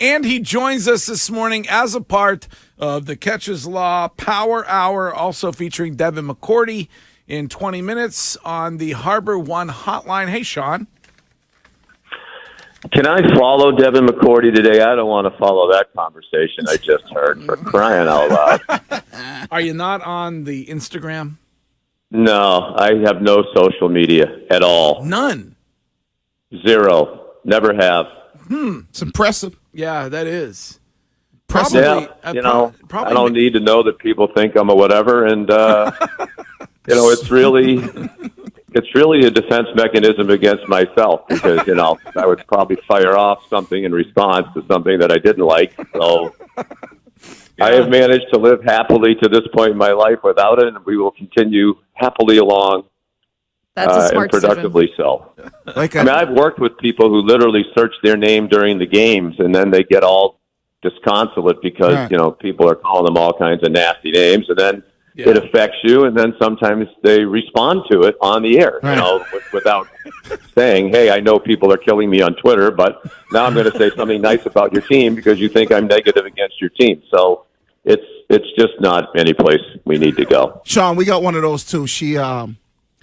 And he joins us this morning as a part of the Catches Law Power Hour, also featuring Devin McCourty in 20 minutes on the Harbor One hotline. Hey, Sean. Can I follow Devin McCourty today? I don't want to follow that conversation I just heard, for crying out loud. Are you not on the Instagram? No, I have no social media at all. None. Zero. Never have. It's impressive. Yeah, that is. Probably, Yeah, I don't need to know that people think I'm a whatever, and it's really a defense mechanism against myself because I would probably fire off something in response to something that I didn't like. So I have managed to live happily to this point in my life without it, and we will continue happily along. That's a smart and productively decision. So. I've worked with people who literally search their name during the games, and then they get all disconsolate because people are calling them all kinds of nasty names, and then it affects you, and then sometimes they respond to it on the air, without saying, "Hey, I know people are killing me on Twitter, but now I'm going to say something nice about your team because you think I'm negative against your team." So it's just not any place we need to go. Sean, we got one of those too.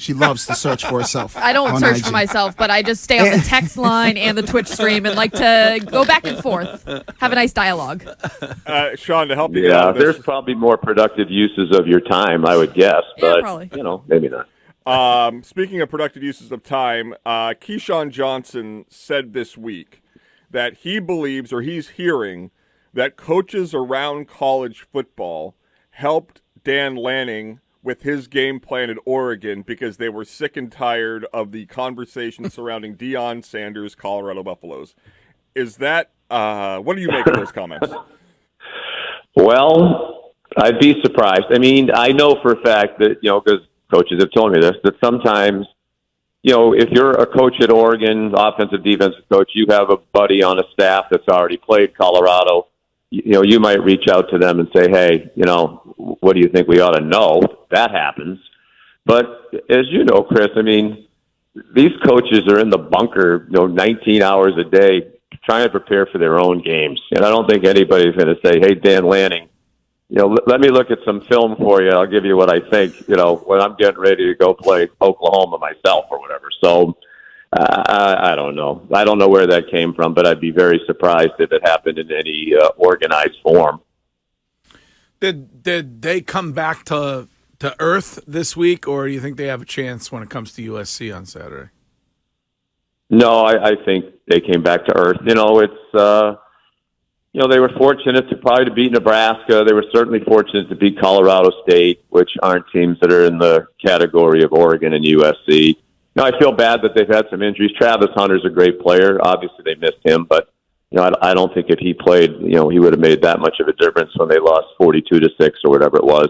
She loves to search for herself. I don't search for myself, but I just stay on the text line and the Twitch stream and like to go back and forth, have a nice dialogue. Sean, to help you get out of this, there's probably more productive uses of your time, I would guess, but probably. Maybe not. Speaking of productive uses of time, Keyshawn Johnson said this week that he believes, or he's hearing, that coaches around college football helped Dan Lanning with his game plan at Oregon because they were sick and tired of the conversation surrounding Dion Sanders' Colorado Buffaloes. Is that, what do you make of those comments? Well, I'd be surprised. I mean, I know for a fact that, because coaches have told me this, that sometimes, if you're a coach at Oregon, offensive, defensive coach, you have a buddy on a staff that's already played Colorado. You might reach out to them and say, hey, what do you think we ought to know? That happens. But as you know, Chris, I mean, these coaches are in the bunker, 19 hours a day trying to prepare for their own games. And I don't think anybody's going to say, hey, Dan Lanning, let me look at some film for you. I'll give you what I think, when I'm getting ready to go play Oklahoma myself or whatever. So I don't know. I don't know where that came from, but I'd be very surprised if it happened in any organized form. Did they come back to earth this week, or do you think they have a chance when it comes to USC on Saturday? No, I think they came back to earth. They were fortunate to beat Nebraska. They were certainly fortunate to beat Colorado State, which aren't teams that are in the category of Oregon and USC. I feel bad that they've had some injuries. Travis Hunter's a great player. Obviously, they missed him, but I don't think if he played, he would have made that much of a difference when they lost 42-6 or whatever it was.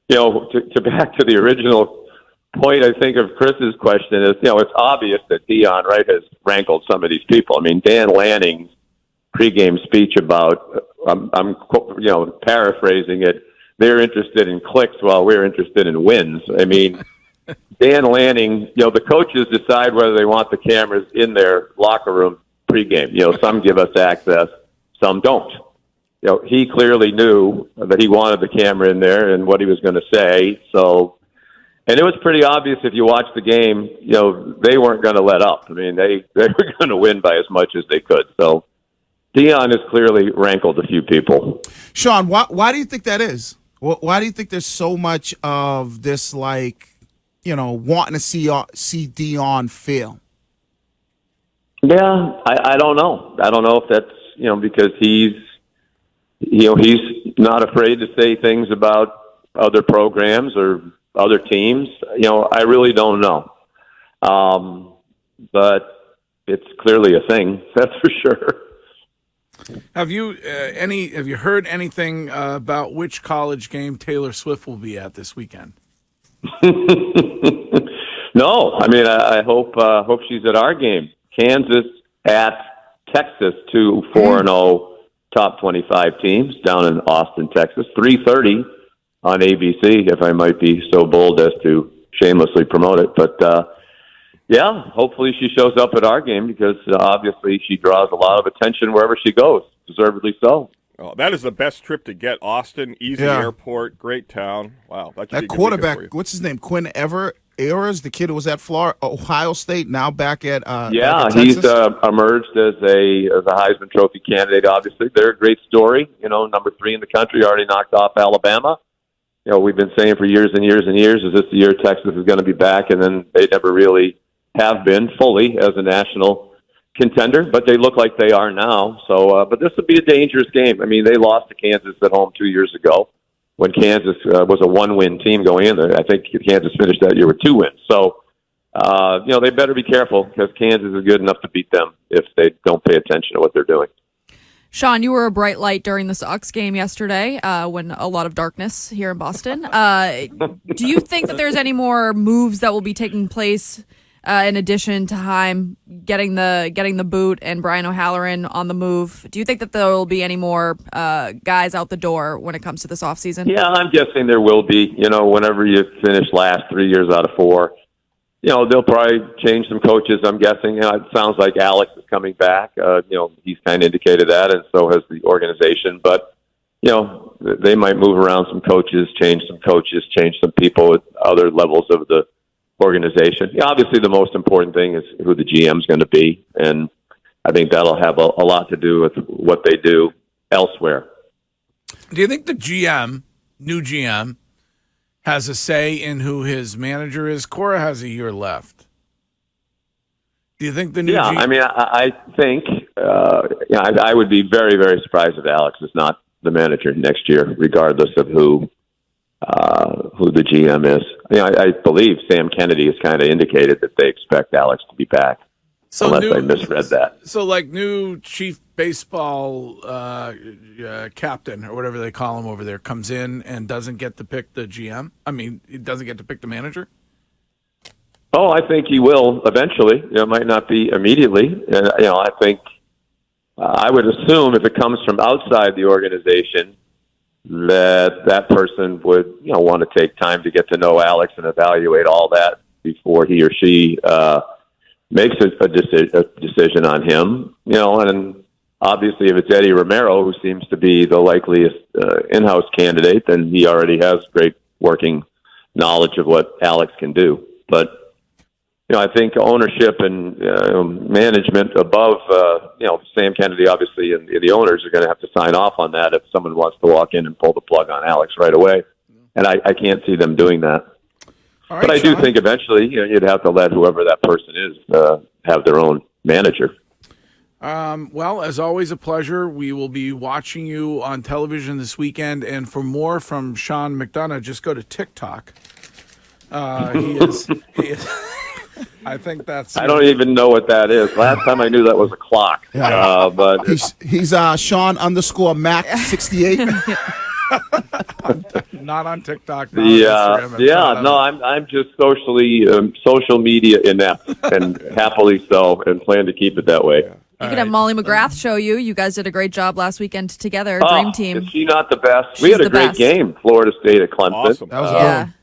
To back to the original point, I think of Chris's question is, it's obvious that Dion, has rankled some of these people. I mean, Dan Lanning's pregame speech about, I'm paraphrasing it, they're interested in clicks while we're interested in wins. I mean, Dan Lanning, the coaches decide whether they want the cameras in their locker room pregame. Some give us access, some don't. He clearly knew that he wanted the camera in there and what he was going to say. So, and it was pretty obvious if you watched the game, they weren't going to let up. I mean, they were going to win by as much as they could. So Dion has clearly rankled a few people. Sean, why do you think that is? Why do you think there's so much of this, wanting to see Dion fail? Yeah, I don't know. I don't know if that's, because he's not afraid to say things about other programs or other teams. I really don't know. But it's clearly a thing, that's for sure. Have you heard anything about which college game Taylor Swift will be at this weekend? No, I mean, I hope she's at our game. Kansas at Texas, 2 4-0 top 25 teams down in Austin, Texas. 3:30 on ABC, if I might be so bold as to shamelessly promote it. But hopefully she shows up at our game because obviously she draws a lot of attention wherever she goes. deservedly so. Oh, that is the best trip to get. Austin, easy airport, great town. Wow, that should be a That good quarterback, weekend for you. what's his name? Quinn Ewers, the kid who was at Ohio State, now back at Yeah, back at he's Texas. emerged as a Heisman Trophy candidate. Obviously, they're a great story. Number 3 in the country, already knocked off Alabama. We've been saying for years and years and years, is this the year Texas is going to be back? And then they never really have been fully as a national contender, but they look like they are now. So, but this would be a dangerous game. I mean, they lost to Kansas at home 2 years ago when Kansas was a 1-win team going in there. I think Kansas finished that year with 2 wins. So, they better be careful because Kansas is good enough to beat them if they don't pay attention to what they're doing. Sean, you were a bright light during the Sox game yesterday when a lot of darkness here in Boston. Do you think that there's any more moves that will be taking place in addition to Heim getting the boot and Brian O'Halloran on the move? Do you think that there will be any more guys out the door when it comes to this offseason? Yeah, I'm guessing there will be. Whenever you finish last 3 years out of 4, they'll probably change some coaches, I'm guessing. It sounds like Alex is coming back. He's kind of indicated that, and so has the organization. But, they might move around some coaches, change some people at other levels of the organization. Yeah, obviously, the most important thing is who the GM is going to be, and I think that'll have a lot to do with what they do elsewhere. Do you think the new GM, has a say in who his manager is? Cora has a year left. Do you think the new GM... I mean, I think I would be very, very surprised if Alex is not the manager next year, regardless of who the GM is. I believe Sam Kennedy has kind of indicated that they expect Alex to be back, unless I misread that. So, like, new chief baseball captain, or whatever they call him over there, comes in and doesn't get to pick the GM? I mean, he doesn't get to pick the manager? Oh, I think he will eventually. It might not be immediately. And, I think I would assume if it comes from outside the organization, that person would want to take time to get to know Alex and evaluate all that before he or she makes a decision on him. And obviously if it's Eddie Romero, who seems to be the likeliest in-house candidate, then he already has great working knowledge of what Alex can do. But I think ownership and management above, Sam Kennedy, obviously, and the owners are going to have to sign off on that if someone wants to walk in and pull the plug on Alex right away. And I can't see them doing that. All right, but I Sean, do think eventually you'd have to let whoever that person is have their own manager. Well, as always, a pleasure. We will be watching you on television this weekend. And for more from Sean McDonough, just go to TikTok. He is I think that's... I don't even know what that is. Last time I knew that was a clock. But He's Sean _Mac68. Not on TikTok. Not on Instagram, no, I'm just social media inept, and happily so, and plan to keep it that way. You could have Molly McGrath show you. You guys did a great job last weekend together. Dream team. Is she not the best? We had a great game, Florida State at Clemson. Awesome. That was a good one.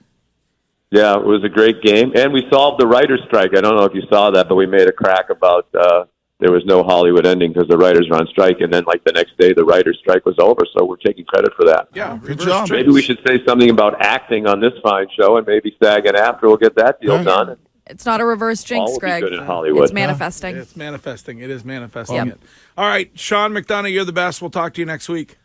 Yeah, it was a great game, and we solved the writer's strike. I don't know if you saw that, but we made a crack about there was no Hollywood ending because the writers were on strike, and then like the next day the writer's strike was over, so we're taking credit for that. Yeah, good job. Maybe we should say something about acting on this fine show, and maybe SAG and after we'll get that deal done. It's not a reverse All jinx, will be Greg. good in Hollywood. It's manifesting. It's manifesting. It is manifesting Yep. it. All right, Sean McDonough, you're the best. We'll talk to you next week.